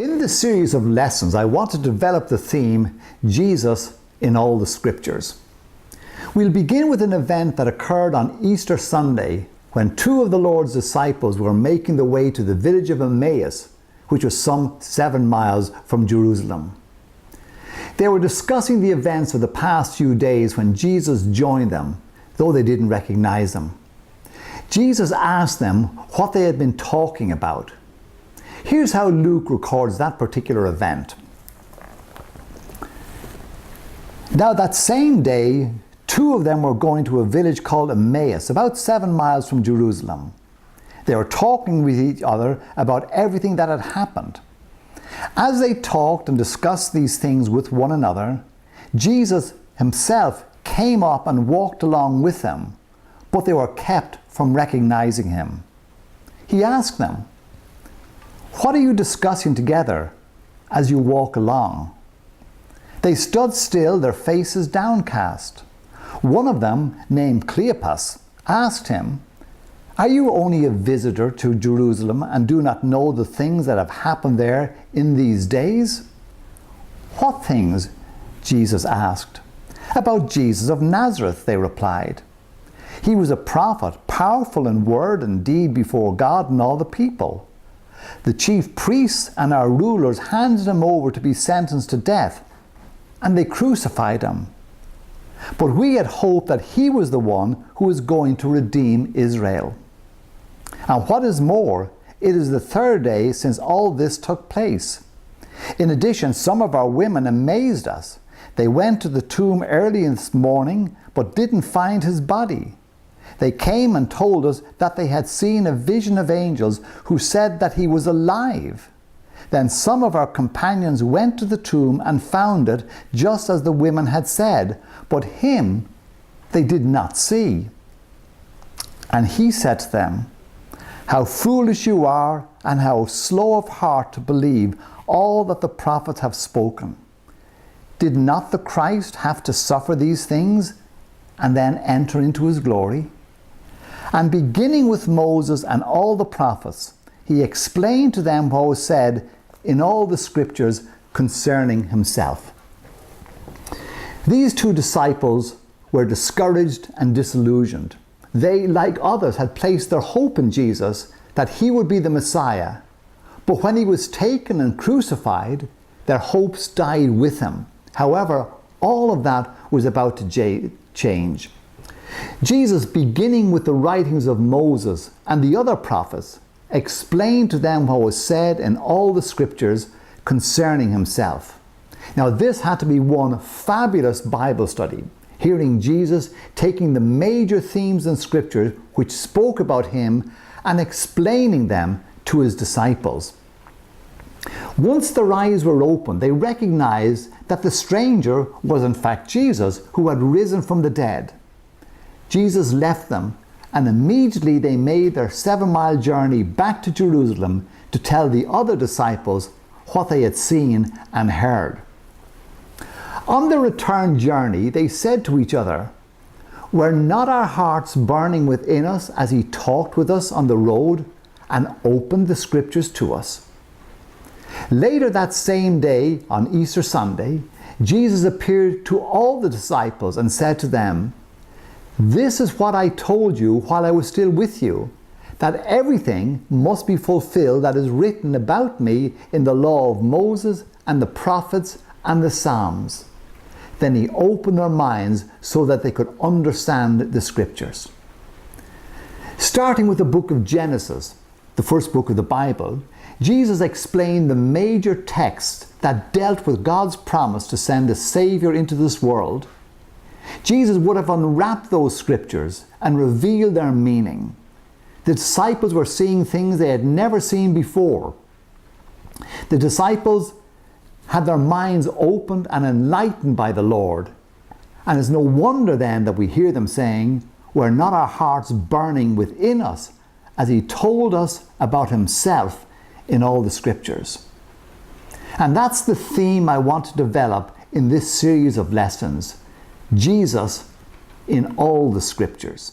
In this series of lessons, I want to develop the theme, Jesus in all the Scriptures. We'll begin with an event that occurred on Easter Sunday when two of the Lord's disciples were making their way to the village of Emmaus, which was some 7 miles from Jerusalem. They were discussing the events of the past few days when Jesus joined them, though they didn't recognize him. Jesus asked them what they had been talking about. Here's how Luke records that particular event. Now that same day, two of them were going to a village called Emmaus, about 7 miles from Jerusalem. They were talking with each other about everything that had happened. As they talked and discussed these things with one another, Jesus himself came up and walked along with them, but they were kept from recognizing him. He asked them, "What are you discussing together as you walk along?" They stood still, their faces downcast. One of them, named Cleopas, asked him, "Are you only a visitor to Jerusalem and do not know the things that have happened there in these days?" "What things?" Jesus asked. "About Jesus of Nazareth," they replied. "He was a prophet, powerful in word and deed before God and all the people. The chief priests and our rulers handed him over to be sentenced to death, and they crucified him. But we had hoped that he was the one who was going to redeem Israel. And what is more, it is the 3rd day since all this took place. In addition, some of our women amazed us. They went to the tomb early this morning, but didn't find his body. They came and told us that they had seen a vision of angels who said that he was alive. Then some of our companions went to the tomb and found it just as the women had said, but him they did not see." And he said to them, "How foolish you are, and how slow of heart to believe all that the prophets have spoken. Did not the Christ have to suffer these things and then enter into his glory?" And beginning with Moses and all the prophets, he explained to them what was said in all the Scriptures concerning himself. These two disciples were discouraged and disillusioned. They, like others, had placed their hope in Jesus that he would be the Messiah. But when he was taken and crucified, their hopes died with him. However, all of that was about to change. Jesus, beginning with the writings of Moses and the other prophets, explained to them what was said in all the Scriptures concerning himself. Now, this had to be one fabulous Bible study, hearing Jesus taking the major themes in Scripture which spoke about him and explaining them to his disciples. Once their eyes were opened, they recognized that the stranger was in fact Jesus, who had risen from the dead. Jesus left them, and immediately they made their 7-mile journey back to Jerusalem to tell the other disciples what they had seen and heard. On the return journey, they said to each other, "Were not our hearts burning within us as he talked with us on the road and opened the Scriptures to us?" Later that same day, on Easter Sunday, Jesus appeared to all the disciples and said to them, "This is what I told you while I was still with you, that everything must be fulfilled that is written about me in the law of Moses and the prophets and the Psalms." Then he opened their minds so that they could understand the Scriptures. Starting with the book of Genesis, the first book of the Bible, Jesus explained the major texts that dealt with God's promise to send a Savior into this world. Jesus would have unwrapped those Scriptures and revealed their meaning. The disciples were seeing things they had never seen before. The disciples had their minds opened and enlightened by the Lord. And it's no wonder then that we hear them saying, "Were not our hearts burning within us as he told us about himself in all the Scriptures?" And that's the theme I want to develop in this series of lessons. Jesus in all the Scriptures.